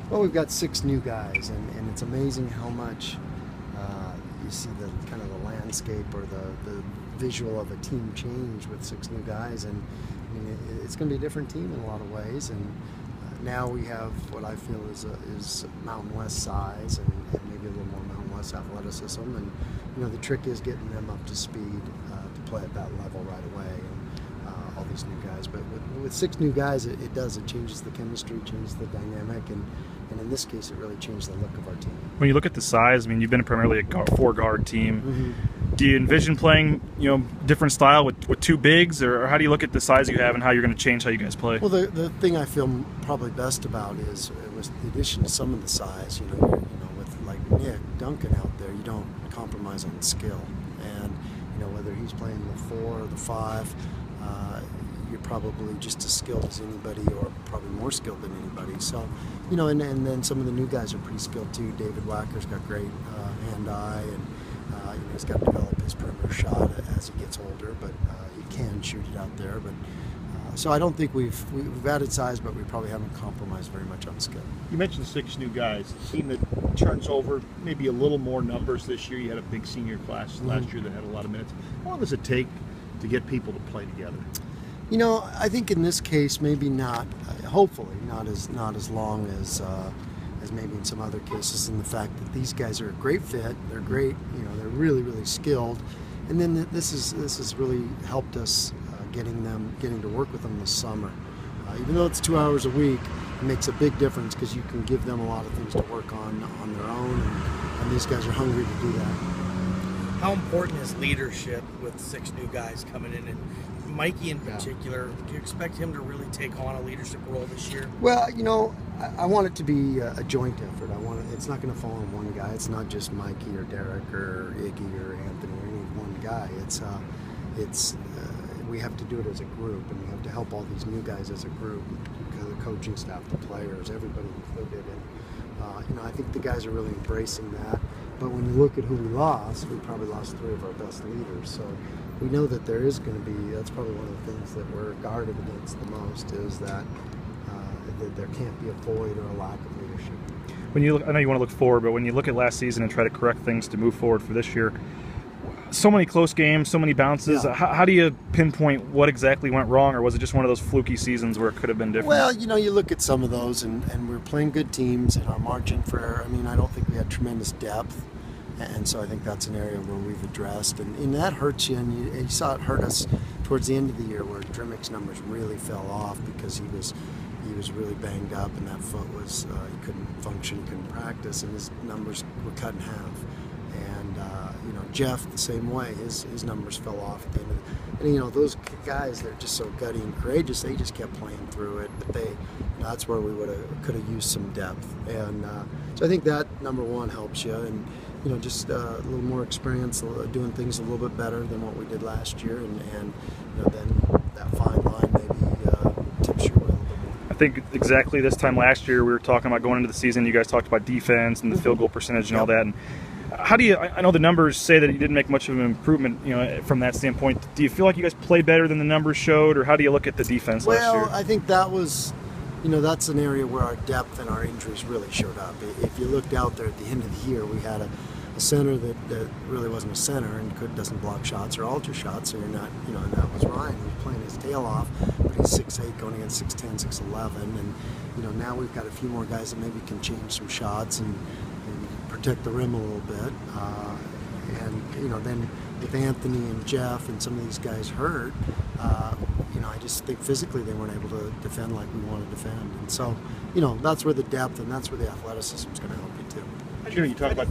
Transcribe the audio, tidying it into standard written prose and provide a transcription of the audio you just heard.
Well, we've got 6 new guys, and it's amazing how much you see the kind of the landscape or the visual of a team change with 6 new guys. And I mean, it's going to be a different team in a lot of ways. And now we have what I feel is Mountain West size and maybe a little more Mountain West athleticism. And the trick is getting them up to speed to play at that level right away. All these new guys, but with 6 new guys, it changes the chemistry, changes the dynamic, and in this case, it really changed the look of our team. When you look at the size, I mean, you've been primarily a 4-guard team. Mm-hmm. Do you envision playing, different style with 2 bigs, or how do you look at the size you have and how you're going to change how you guys play? Well, the thing I feel probably best about is with the addition of some of the size. With like Nick Duncan out there, you don't compromise on skill, and whether he's playing the 4 or the 5. You're probably just as skilled as anybody, or probably more skilled than anybody. So, and then some of the new guys are pretty skilled too. David Wacker's got great hand-eye, and he's got to develop his perimeter shot as he gets older. But he can shoot it out there. But so I don't think we've added size, but we probably haven't compromised very much on skill. You mentioned 6 new guys, a team that turns over maybe a little more numbers this year. You had a big senior class last year that had a lot of minutes. How long does it take to get people to play together? I think in this case, maybe not. Hopefully, not as long as maybe in some other cases. In the fact that these guys are a great fit, they're great. They're really, really skilled, and then this has really helped us getting to work with them this summer. Even though it's 2 hours a week, it makes a big difference because you can give them a lot of things to work on their own, and these guys are hungry to do that. How important is leadership with 6 new guys coming in, and Mikey in particular? Do you expect him to really take on a leadership role this year? Well, I want it to be a joint effort. It's not going to fall on one guy. It's not just Mikey or Derek or Iggy or Anthony or any one guy. We have to do it as a group, and we have to help all these new guys as a group. The coaching staff, the players, everybody included. And I think the guys are really embracing that. But when you look at who we probably lost 3 of our best leaders. So we know that there is going to be, that's probably one of the things that we're guarded against the most, is that there can't be a void or a lack of leadership. When you look, I know you want to look forward, but when you look at last season and try to correct things to move forward for this year, so many close games, so many bounces. Yeah. How do you pinpoint what exactly went wrong, or was it just one of those fluky seasons where it could have been different? Well, you look at some of those, and we're playing good teams, and our margin for error, I don't think we had tremendous depth, and so I think that's an area where we've addressed, and that hurts you, and you saw it hurt us towards the end of the year, where Drimmick's numbers really fell off because he was really banged up, and that foot was, he couldn't function, couldn't practice, and his numbers were cut in half. And Jeff the same way, his numbers fell off at the end of the, and those guys, they're just so gutty and courageous, they just kept playing through it, but that's where we could have used some depth. And so I think that, number one, helps you, and just a little more experience doing things a little bit better than what we did last year, and then that fine line maybe tips your way a little bit more. I think exactly this time last year we were talking about going into the season, you guys talked about defense and the field goal percentage and all that. And how do you, I know the numbers say that you didn't make much of an improvement, from that standpoint. Do you feel like you guys played better than the numbers showed, or how do you look at the defense last year? Well, I think that was, that's an area where our depth and our injuries really showed up. If you looked out there at the end of the year, we had a center that really wasn't a center and doesn't block shots or alter shots, so you're not, and that was Ryan, who was playing his tail off, but he's 6'8", going against 6'10", 6'11", and now we've got a few more guys that maybe can change some shots and protect the rim a little bit, and then with Anthony and Jeff and some of these guys hurt, I just think physically they weren't able to defend like we want to defend, and so that's where the depth and that's where the athleticism is going to help you too. You talk about